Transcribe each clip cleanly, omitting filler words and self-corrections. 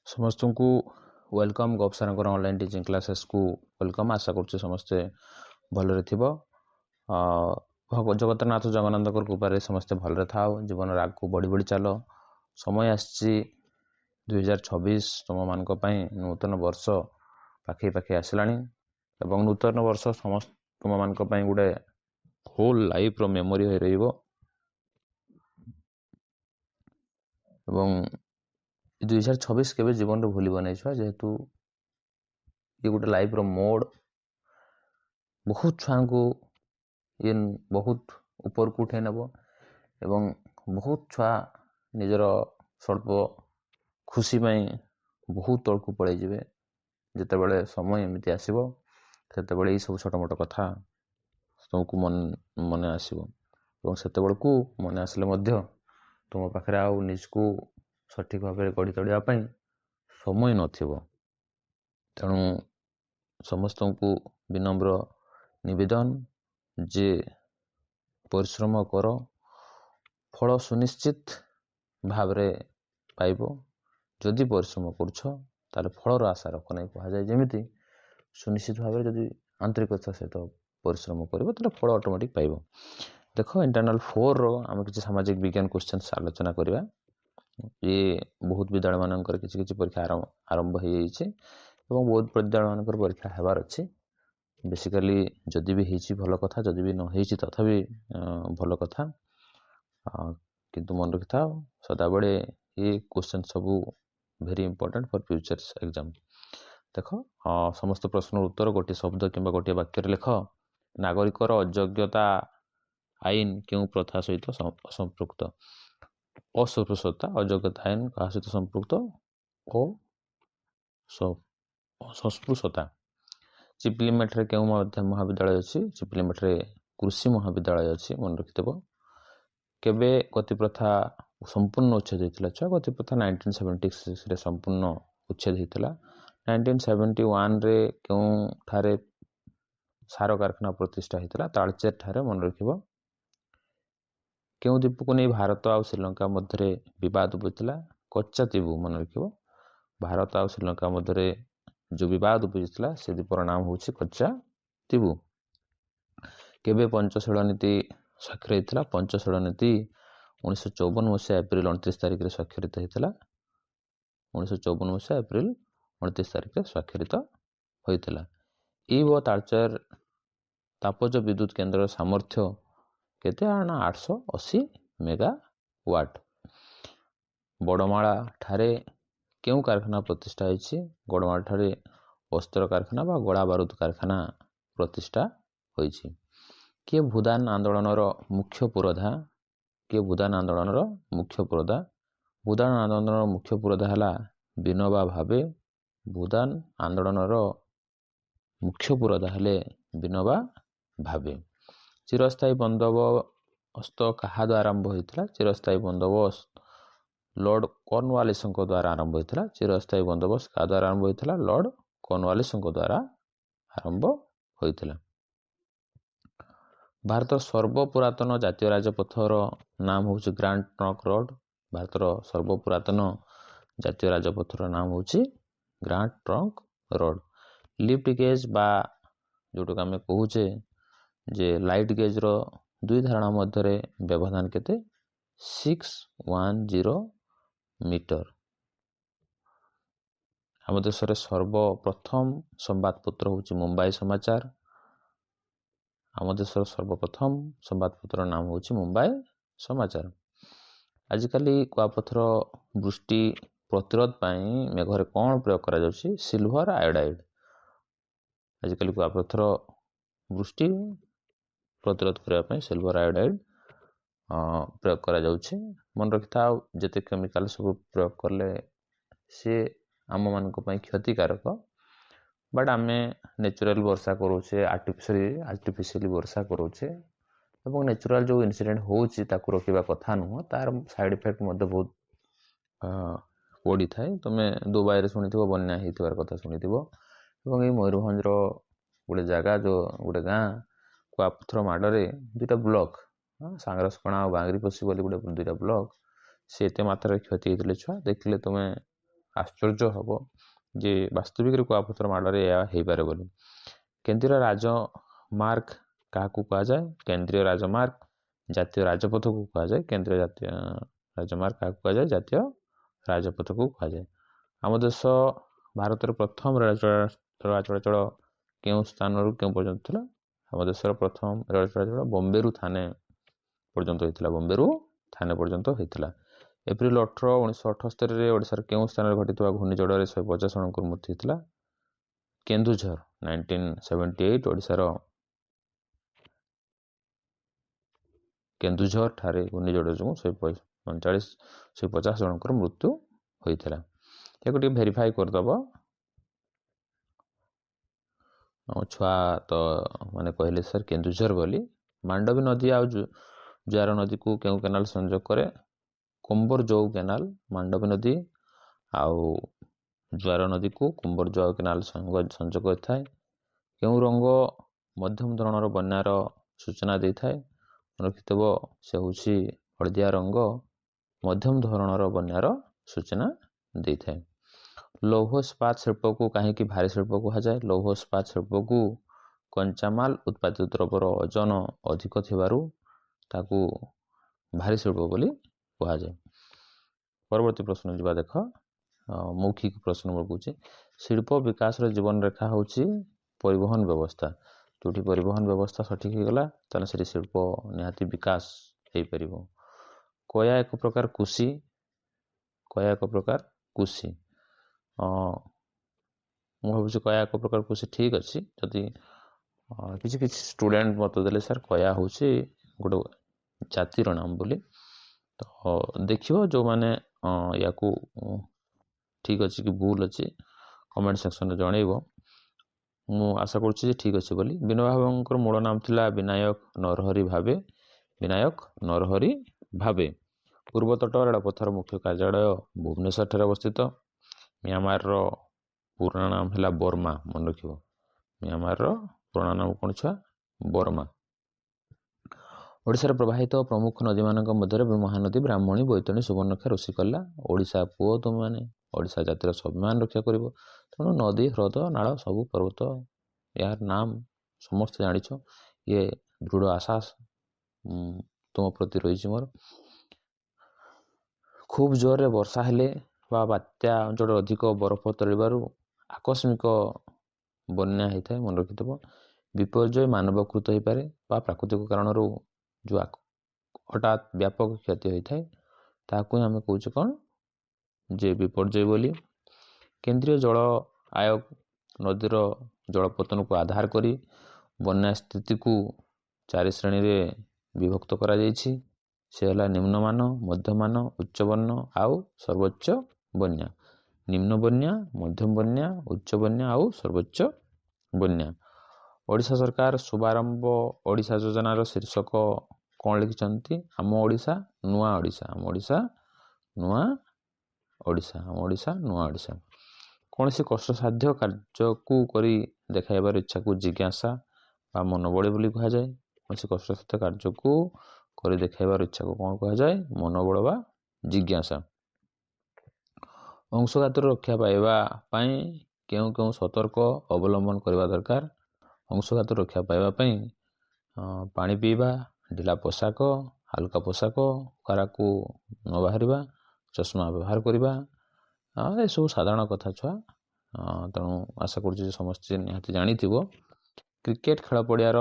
समस्त को वेलकम गप सार ऑनलाइन टीचिंग क्लासेस को वेलकम। आशा कर समस्ते भलरे थिबो। जगन्नाथ जगन्नाथ कृपारे समस्ते भलरे था जीवन आग को बढ़ी बढ़ी चल। समय आसी 2026 तुम मान नूतन वर्ष पाखे पाखे आसला एवं नूतन वर्ष समस्त तुम मान गोटे होल लाइफ रो मेमोरी हो रही एवं 2026 केवे जीवन भूल नहीं छुआ जेहेतु ये गोटे लाइफ रो मोड़ बहुत छुआ को ये बहुत ऊपर को उठे नब एवं बहुत छुआ निजर स्वल्प खुशी में बहुत तौर को पड़े जिवे। जिते बड़े समय एमती आसो से बड़े सब छोट मोट कथा तुमको मन आसो से को मन आसिले तुम पाखे आ निज को सठिक भाव में गढ़ी तोड़ापी समय नथिबो। तेणु समस्त को विनम्र निवेदन जे परिश्रम कर फल सुनिश्चित भाव पाइब। जदि परिश्रम कर फलर आशा रख नहीं कहुए जमी सुनिश्चित भाव में जदि आंतरिकता सहित परिश्रम कर फल ऑटोमेटिक पाइब। देख इंटरनल 4 रो आम किसी सामाजिक विज्ञान क्वेश्चन आलोचना करवा। ये बहुत विद्यालय मानकर किसी परीक्षा आरंभ हो जाइए और बहुत विद्यालय मानकर परीक्षा हेबार अच्छी। बेसिकली जदि भी होती भल कथा जदि भी न होती तथापि भल कथा किंतु मन रखि था सदा बड़े ये क्वेश्चन सबू very important for future exam. देख समस्त प्रश्न उत्तर गोटे शब्द कि गोटे वाक्य लेख। नागरिकर अयोग्यता आईन क्यों प्रथा सहित संपृक्त। अस्पृश्यता अयोग्यता आईन क्या सहित संपृक्त और संस्पृशता। चिपलिमेट रे क्यों महाविद्यालय अच्छी। चिपलिमेट रे कृषि महाविद्यालय अच्छी मन रखिथब। केबे गति प्रथा संपूर्ण उच्छेद होता छुआ। गति प्रथा 1976 रे संपूर्ण उच्छेद होता। 1971 रे क्यों ठारे सार कारखाना प्रतिष्ठा होता तालचेर ठारे मन रखिब। क्यों द्वीप को नहीं भारत और श्रीलंका मध्य विवाद उपजिला कच्चा द्वीप मन रखिब। भारत और श्रीलंका मध्य जो विवाद उपजिला से द्वीपर नाम हूँ कच्चा द्वीप। केबे पंचशील नीति स्वाक्षरित होता। पंचशील नीति 1954 मसीहा एप्रिल 29 तारिख में स्वाक्षरित होता। 1954 मसीहा एप्रिल 29 तारिख में स्वाक्षरित होता। ई व तालचेर तापज विद्युत केन्द्र सामर्थ्य केते 880 मेगावाट। बड़माला ठारे क्यों कारखाना प्रतिष्ठा होती। गड़माला ठारे वस्त्र कारखाना बा गोला बारूद कारखाना प्रतिष्ठा होती। किए भूदान आंदोलन मुख्य पुरोधा। किए भूदान आंदोलन मुख्य पुरोधा। भूदान आंदोलन मुख्य पुरोधा है विनोबा भावे। भूदान आंदोलन मुख्य पुरोधा है विनोबा भावे। चिरस्थायी बंदोबस्त क्या द्वारा आरंभ होता। चिरस्थायी बंदोबस्त लॉर्ड कॉर्नवालिस द्वारा आरंभ होता। चिरस्थायी बंदोबस्त क्या द्वारा आरंभ होता। लॉर्ड कॉर्नवालिस द्वारा आरंभ होता। भारत सर्वपुरातन जातीय राजपथर नाम हूँ ग्रांड ट्रंक रोड। भारत सर्वपुरातन जातीय राजपथर नाम हूँ grand trunk road. Lift gauge बा जोटा आम कहूचे जे लाइट गेज रो दुई धारणा मध्य व्यवधान केते 610 मीटर। आम देश सर्वप्रथम संवादपत्र हूँ मुंबई समाचार। आम देशर सर्वप्रथम संवादपत्र नाम हूँ मुंबई समाचार। आजिकल कुआपथर वृष्टि प्रतिरोध पाई मेघरे कौन प्रयोग करा जाउछि। Silver iodide. आजिकल कुआपथर वृष्टि प्रतिरोध करने सिल्वर आयोडाइड प्रयोग करा जाउछि। मन रखि था जेते केमिकल सब प्रयोग करले सी आम मान क्षतिकारक। बट आम नेचुरल वर्षा करोचे आर्टिफिशियली वर्षा करोचे एवं नेचुरल जो इनसीडेंट होची ताकू रोकिबा कथा नुह। तार साइड इफेक्ट मध्य बहुत पड़ी थाए। तुम्हें दुबई शुणी बन्या होइथिबार कथा शुणिथिबो। एवं ये मयूरभंज गोटे जगह जो गोटे गाँ कुआपथर माड़े दुईटा ब्लॉक सांगरसकणा और बांगरीपशी बोली गोटे दुईटा ब्लॉक से एत मात्रा क्षति होते छुआ देखिले तुम्हें ଆଶ୍ଚର୍ଯ୍ୟ ହେବ ଯେ ବାସ୍ତବିକରେ କୁଆପଥର ମାଡ଼ରେ ଏହା ହେଇପାରେ ବୋଲି। କେନ୍ଦ୍ରୀୟ ରାଜମାର୍ଗ କାହାକୁ କୁହାଯାଏ? କେନ୍ଦ୍ରୀୟ ରାଜମାର୍ଗ ଜାତୀୟ ରାଜପଥକୁ କୁହାଯାଏ। କେନ୍ଦ୍ରୀୟ ଜାତୀୟ ରାଜମାର୍ଗ କାହାକୁ କୁହାଯାଏ? ଜାତୀୟ ରାଜପଥକୁ କୁହାଯାଏ। ଆମ ଦେଶ ଭାରତର ପ୍ରଥମ ରେଳ ଚଳାଚଳ କେଉଁ ସ୍ଥାନରୁ କେଉଁ ପର୍ଯ୍ୟନ୍ତ ଥିଲା? ଆମ ଦେଶର ପ୍ରଥମ ରେଳ ଚଳାଚଳ ବମ୍ବେରୁ ଥାନେ ପର୍ଯ୍ୟନ୍ତ ହୋଇଥିଲା। ବମ୍ବେରୁ ଥାନେ ପର୍ଯ୍ୟନ୍ତ ହୋଇଥିଲା। ଏପ୍ରିଲ 18, 1978ରେ ଓଡ଼ିଶାର କେଉଁ ସ୍ଥାନରେ ଘଟିଥିବା ଘୂର୍ଣ୍ଣିଝଡ଼ରେ 150 ଜଣଙ୍କର ମୃତ୍ୟୁ ହୋଇଥିଲା? କେନ୍ଦୁଝର 1978 ଓଡ଼ିଶାର କେନ୍ଦୁଝର ଠାରେ ଘୂର୍ଣ୍ଣିଝଡ଼ ଯୋଗୁଁ 150 ଜଣଙ୍କର ମୃତ୍ୟୁ ହୋଇଥିଲା। ଏହାକୁ ଟିକେ ଭେରିଫାଇ କରିଦେବ। ଛୁଆ ତ ମାନେ କହିଲେ ସାର୍ କେନ୍ଦୁଝର ବୋଲି। ମାଣ୍ଡବୀ ନଦୀ ଆଉ ଜୁଆର ନଦୀକୁ କେଉଁ କେନାଲ ସଂଯୋଗ କରେ? କୁମ୍ବରଜଉ କେନାଲ ମାଣ୍ଡବୀ ନଦୀ ଆଉ ଜୁଆର ନଦୀକୁ କୁମ୍ବରଜଉ କେନାଲ ସଂଯୋଗ କରିଥାଏ। କେଉଁ ରଙ୍ଗ ମଧ୍ୟମ ଧରଣର ବନ୍ୟାର ସୂଚନା ଦେଇଥାଏ? ରଖିଥିବ ସେ ହେଉଛି ହଳଦିଆ ରଙ୍ଗ ମଧ୍ୟମ ଧରଣର ବନ୍ୟାର ସୂଚନା ଦେଇଥାଏ। ଲୌହ ଇସ୍ପାତ ଶିଳ୍ପକୁ କାହିଁକି ଭାରୀ ଶିଳ୍ପ କୁହାଯାଏ? ଲୌହ ଇସ୍ପାତ ଶିଳ୍ପକୁ କଞ୍ଚାମାଲ ଉତ୍ପାଦିତ ଦ୍ରବ୍ୟର ଓଜନ ଅଧିକ ଥିବାରୁ ତାକୁ ଭାରୀ ଶିଳ୍ପ ବୋଲି କୁହାଯାଏ। ପରବର୍ତ୍ତୀ ପ୍ରଶ୍ନ ଯିବା ଦେଖ। ମୌଖିକ ପ୍ରଶ୍ନ କହୁଛି ଶିଳ୍ପ ବିକାଶର ଜୀବନରେଖା ହେଉଛି ପରିବହନ ବ୍ୟବସ୍ଥା। ଯେଉଁଠି ପରିବହନ ବ୍ୟବସ୍ଥା ସଠିକ୍ ହେଇଗଲା ତାହେଲେ ସେଠି ଶିଳ୍ପ ନିହାତି ବିକାଶ ହେଇପାରିବ। କୟା ଏକ ପ୍ରକାର କୃଷି। କୟା ଏକ ପ୍ରକାର କୃଷି। ମୁଁ ଭାବୁଛି କୟା ଏକ ପ୍ରକାର କୃଷି ଠିକ୍ ଅଛି। ଯଦି କିଛି ଷ୍ଟୁଡେଣ୍ଟ ମତ ଦେଲେ ସାର୍ କୟା ହେଉଛି ଗୋଟେ ଜାତିର ନାମ ବୋଲି। ତ ଦେଖିବ ଯେଉଁମାନେ ୟାକୁ ଠିକ୍ ଅଛି କି ଭୁଲ ଅଛି କମେଣ୍ଟ ସେକ୍ସନରେ ଜଣେଇବ। ମୁଁ ଆଶା କରୁଛି ଯେ ଠିକ୍ ଅଛି ବୋଲି। ବିନୋବା ଭାବେଙ୍କର ମୂଳ ନାମ ଥିଲା ବିନାୟକ ନରହରି ଭାବେ। ବିନାୟକ ନରହରି ଭାବେ। ପୂର୍ବତଟ ରେଳପଥର ମୁଖ୍ୟ କାର୍ଯ୍ୟାଳୟ ଭୁବନେଶ୍ୱରଠାରେ ଅବସ୍ଥିତ। ମିଆଁମାରର ପୁରୁଣା ନାମ ହେଲା ବର୍ମା। ମନେ ରଖିବ ମିଆଁମାରର ପୁରୁଣା ନାମ କ'ଣ ଛୁଆ? ବର୍ମା। ଓଡ଼ିଶାରେ ପ୍ରବାହିତ ପ୍ରମୁଖ ନଦୀମାନଙ୍କ ମଧ୍ୟରେ ମହାନଦୀ ବ୍ରାହ୍ମଣୀ, ବୈତରଣୀ, ସୁବର୍ଣ୍ଣରେଖା, ଋଷିକଲ୍ୟା। ଓଡ଼ିଶା ପୁଅ ତୁମେମାନେ ଓଡ଼ିଶା ଜାତିର ସ୍ୱାଭିମାନ ରକ୍ଷା କରିବ। ତେଣୁ ନଦୀ, ହ୍ରଦ, ନାଳ, ସବୁ ପର୍ବତ ଏହାର ନାମ ସମସ୍ତେ ଜାଣିଛ। ଇଏ ଦୃଢ଼ ଆଶା ତୁମ ପ୍ରତି ରହିଛି ମୋର। ଖୁବ୍ ଜୋରରେ ବର୍ଷା ହେଲେ ବା ବାତ୍ୟା ଅଞ୍ଚଳରେ ଅଧିକ ବରଫ ତଳିବାରୁ ଆକସ୍ମିକ ବନ୍ୟା ହେଇଥାଏ। ମନେ ରଖିଥିବ। ବିପର୍ଯ୍ୟୟ ମାନବକୃତ ହୋଇପାରେ ବା ପ୍ରାକୃତିକ କାରଣରୁ ଯେଉଁ ହଠାତ୍ ବ୍ୟାପକ କ୍ଷତି ହୋଇଥାଏ ତାହାକୁ ହିଁ ଆମେ କହୁଛେ କ'ଣ? ଯେ ବିପର୍ଯ୍ୟୟ ବୋଲି। କେନ୍ଦ୍ରୀୟ ଜଳ ଆୟୋଗ ନଦୀର ଜଳପତନକୁ ଆଧାର କରି ବନ୍ୟା ସ୍ଥିତିକୁ 4 ଶ୍ରେଣୀରେ ବିଭକ୍ତ କରାଯାଇଛି। ସେ ହେଲା ନିମ୍ନମାନ, ମଧ୍ୟମାନ, ଉଚ୍ଚ ବନ୍ୟା ଆଉ ସର୍ବୋଚ୍ଚ ବନ୍ୟା। ନିମ୍ନ ବନ୍ୟା, ମଧ୍ୟମ ବନ୍ୟା, ଉଚ୍ଚ ବନ୍ୟା ଆଉ ସର୍ବୋଚ୍ଚ ବନ୍ୟା। ଓଡ଼ିଶା ସରକାର ଶୁଭାରମ୍ଭ ଓଡ଼ିଶା ଯୋଜନାର ଶୀର୍ଷକ କ'ଣ ଲେଖିଛନ୍ତି? ଆମ ଓଡ଼ିଶା ନୂଆ ଓଡ଼ିଶା। ଆମ ଓଡ଼ିଶା ନୂଆ ଓଡ଼ିଶା। ଆମ ଓଡ଼ିଶା ନୂଆ ଓଡ଼ିଶା। କୌଣସି କଷ୍ଟସାଧ୍ୟ କାର୍ଯ୍ୟକୁ କରି ଦେଖାଇବାର ଇଚ୍ଛାକୁ ଜିଜ୍ଞାସା ବା ମନୋବଳ ବୋଲି କୁହାଯାଏ। କୌଣସି କଷ୍ଟସାଧ୍ୟ କାର୍ଯ୍ୟକୁ କରି ଦେଖାଇବାର ଇଚ୍ଛାକୁ କ'ଣ କୁହାଯାଏ? ମନୋବଳ ବା ଜିଜ୍ଞାସା। ଅଂଶଘାତରୁ ରକ୍ଷା ପାଇବା ପାଇଁ କେଉଁ କେଉଁ ସତର୍କ ଅବଲମ୍ବନ କରିବା ଦରକାର? ଅଂଶଘାତରୁ ରକ୍ଷା ପାଇବା ପାଇଁ ପାଣି ପିଇବା, ଢିଲା ପୋଷାକ, ହାଲକା ପୋଷାକ, ଖରାକୁ ନ ବାହାରିବା, ଚଷମା ବ୍ୟବହାର କରିବା, ଏସବୁ ସାଧାରଣ କଥା ଛୁଆ। ତେଣୁ ଆଶା କରୁଛି ଯେ ସମସ୍ତେ ନିହାତି ଜାଣିଥିବ। କ୍ରିକେଟ ଖେଳ ପଡ଼ିଆର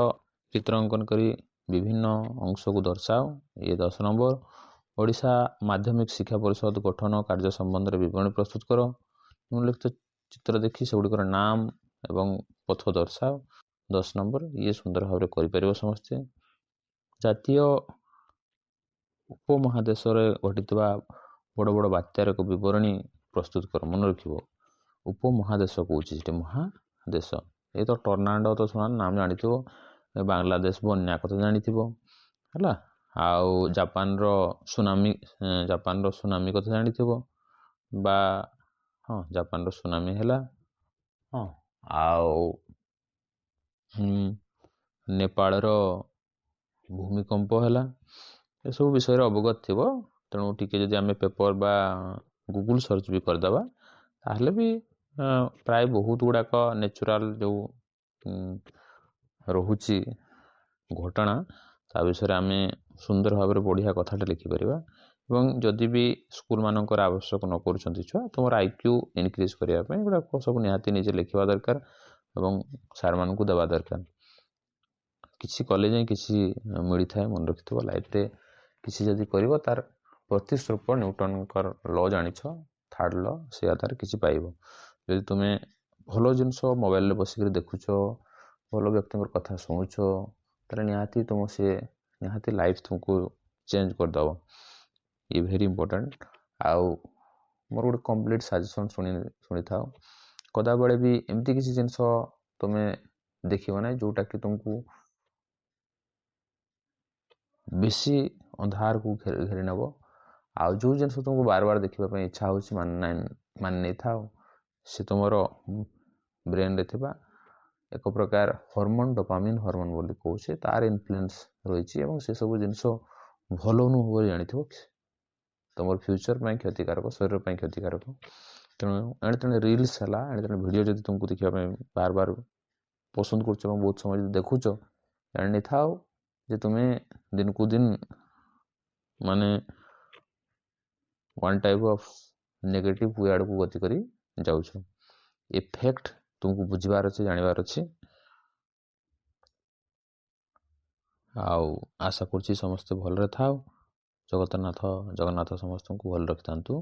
ଚିତ୍ର ଅଙ୍କନ କରି ବିଭିନ୍ନ ଅଂଶକୁ ଦର୍ଶାଅ। ଇଏ 10 ନମ୍ବର। ଓଡ଼ିଶା ମାଧ୍ୟମିକ ଶିକ୍ଷା ପରିଷଦ ଗଠନ କାର୍ଯ୍ୟ ସମ୍ବନ୍ଧରେ ବିବରଣୀ ପ୍ରସ୍ତୁତ କର। ନିମ୍ନଲିଖିତ ଚିତ୍ର ଦେଖି ସେଗୁଡ଼ିକର ନାମ ଏବଂ ପଥ ଦର୍ଶାଅ। 10 ନମ୍ବର। ଇଏ ସୁନ୍ଦର ଭାବରେ କରିପାରିବ ସମସ୍ତେ। ଜାତୀୟ ଉପମହାଦେଶରେ ଘଟିଥିବା ବଡ଼ ବଡ଼ ବାତ୍ୟାର ଏକ ବିବରଣୀ ପ୍ରସ୍ତୁତ କର। ମନେ ରଖିବ ଉପମହାଦେଶ କହୁଛି ସେଠି ମହାଦେଶ। ଏ ତ ଟର୍ନାଡୋ ତ ଶୁଣ ନାମ ଜାଣିଥିବ। ବାଂଲାଦେଶ ବନ୍ୟା କଥା ଜାଣିଥିବ ହେଲା। ଆଉ ଜାପାନର ସୁନାମି କଥା ଜାଣିଥିବ ବା ଜାପାନର ସୁନାମି ହେଲା। ଆଉ ନେପାଳର ଭୂମିକମ୍ପ ହେଲା। ଏସବୁ ବିଷୟରେ ଅବଗତ ଥିବ। ତେଣୁ ଟିକେ ଯଦି ଆମେ ପେପର ବା ଗୁଗୁଲ ସର୍ଚ୍ଚ ବି କରିଦେବା ତାହେଲେ ବି ପ୍ରାୟ ବହୁତ ଗୁଡ଼ାକ ନ୍ୟାଚୁରାଲ୍ ଯେଉଁ ରହୁଛି ଘଟଣା ତା ବିଷୟରେ ଆମେ ସୁନ୍ଦର ଭାବରେ ବଢ଼ିଆ କଥାଟେ ଲେଖିପାରିବା। ଏବଂ ଯଦି ବି ସ୍କୁଲମାନଙ୍କର ଆବଶ୍ୟକ ନ କରୁଛନ୍ତି ଛୁଆ, ତୁମର IQ ଇନକ୍ରିଜ୍ କରିବା ପାଇଁ ଏଗୁଡ଼ାକ ସବୁ ନିହାତି ନିଜେ ଲେଖିବା ଦରକାର ଏବଂ ସାର୍ମାନଙ୍କୁ ଦେବା ଦରକାର। କିଛି କଲେ ଯାଇ କିଛି ମିଳିଥାଏ, ମନେ ରଖିଥିବ। ଲାଇଫରେ କିଛି ଯଦି କରିବ ତାର ପ୍ରତିଶ୍ରୁପ ନ୍ୟୁଟନଙ୍କର ଲ ଜାଣିଛ, ଥାର୍ଡ଼ ଲ, ସେ ଆଧାରରେ କିଛି ପାଇବ। ଯଦି ତୁମେ ଭଲ ଜିନିଷ ମୋବାଇଲରେ ବସିକରି ଦେଖୁଛ, ଭଲ ବ୍ୟକ୍ତିଙ୍କର କଥା ଶୁଣୁଛ, ତାହେଲେ ନିହାତି ଲାଇଫ୍ ତୁମକୁ ଚେଞ୍ଜ କରିଦେବ। ଇଏ ଭେରି ଇମ୍ପୋର୍ଟାଣ୍ଟ। ଆଉ ମୋର ଗୋଟେ କମ୍ପ୍ଲିଟ୍ ସଜେସନ୍ ଶୁଣିଥାଅ। କଦାବେଳେ ବି ଏମିତି କିଛି ଜିନିଷ ତୁମେ ଦେଖିବ ନାହିଁ ଯେଉଁଟାକି ତୁମକୁ ବେଶୀ ଅନ୍ଧାରକୁ ଘେରି ନେବ। ଆଉ ଯେଉଁ ଜିନିଷ ତୁମକୁ ବାର ବାର ଦେଖିବା ପାଇଁ ଇଚ୍ଛା ହେଉଛି ମାନି ନେଇଥାଉ। ସେ ତୁମର ବ୍ରେନ୍ରେ ଥିବା ଏକ ପ୍ରକାର ହର୍ମୋନ୍, ଡୋପାମିନ୍ ହର୍ମୋନ୍ ବୋଲି କହୁଛେ, ତାର ଇନଫ୍ଲୁଏନ୍ସ ରହିଛି ଏବଂ ସେସବୁ ଜିନିଷ ଭଲ ନୁହଁ ବୋଲି ଜାଣିଥିବ ତୁମର ଫ୍ୟୁଚର୍ ପାଇଁ କ୍ଷତିକାରକ, ଶରୀର ପାଇଁ କ୍ଷତିକାରକ। ତେଣୁ ଏଣେତେଣେ ରିଲ୍ସ ହେଲା, ଏଣେତେଣେ ଭିଡ଼ିଓ ଯଦି ତୁମକୁ ଦେଖିବା ପାଇଁ ବାର ବାର ପସନ୍ଦ କରୁଛ ଏବଂ ବହୁତ ସମୟ ଯଦି ଦେଖୁଛ, ଜାଣିନେଇଥାଉ ଯେ ତୁମେ ଦିନକୁ ଦିନ ମାନେ one type of negative we ଆଡ଼କୁ ଗତି କରି ଯାଉଛ। ଇଫେକ୍ଟ ତୁମକୁ ବୁଝିବାର ଅଛି, ଜାଣିବାର ଅଛି। ଆଉ ଆଶା କରୁଛି ସମସ୍ତେ ଭଲରେ ଥାଉ। ଜଗନ୍ନାଥ ସମସ୍ତଙ୍କୁ ଭଲ ରଖିଥାନ୍ତୁ।